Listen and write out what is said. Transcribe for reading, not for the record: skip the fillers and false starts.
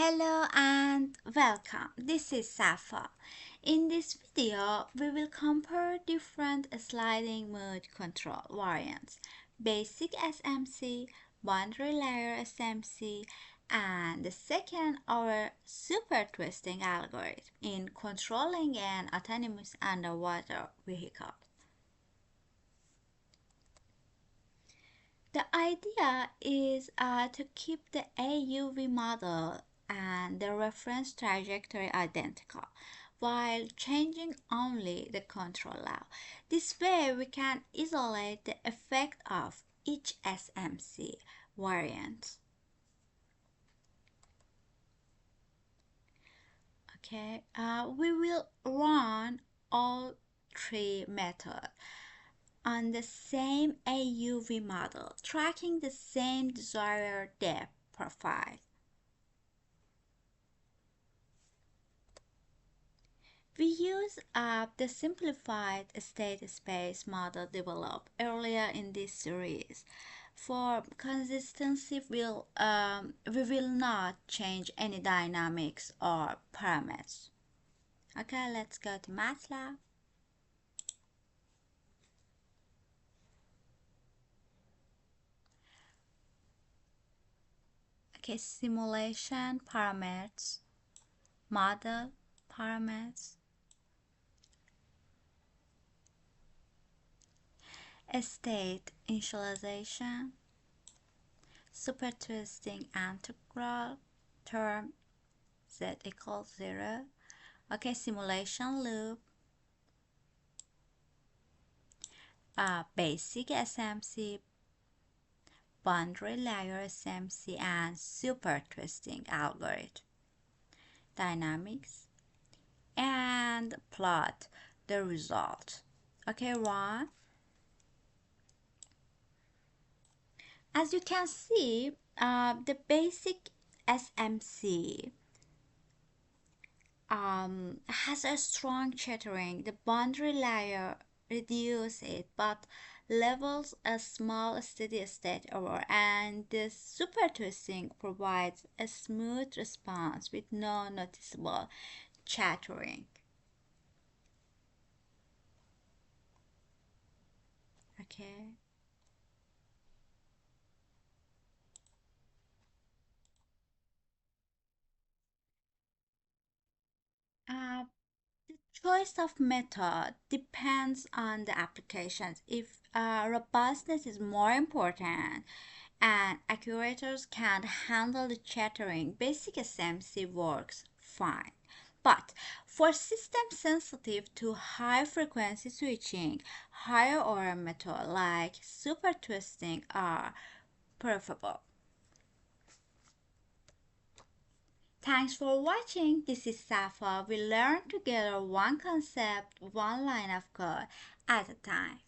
Hello and welcome. This is Safa. In this video, we will compare different sliding mode control variants: Basic SMC, Boundary Layer SMC, and the second, our super twisting algorithm in controlling an autonomous underwater vehicle. The idea is to keep the AUV model and the reference trajectory identical while changing only the control law. This way we can isolate the effect of each SMC variant. Okay, we will run all three methods on the same AUV model, tracking the same desired depth profile. We use the simplified state space model developed earlier in this series. For consistency, we will not change any dynamics or parameters. Okay, let's go to MATLAB. Okay, simulation parameters, model parameters, state initialization, super twisting integral, term z equals 0. Okay, simulation loop, basic SMC, boundary layer SMC, and super twisting algorithm. Dynamics, and plot the result. Okay, run. As you can see, the basic SMC has a strong chattering. The boundary layer reduces it but levels a small steady state error, and the super twisting provides a smooth response with no noticeable chattering. Okay. Uh, the choice of method depends on the applications. If robustness is more important and actuators can handle the chattering, basic SMC works fine. But for systems sensitive to high frequency switching, higher order methods like super twisting are preferable. Thanks for watching. This is Safa. We learn together one concept, one line of code at a time.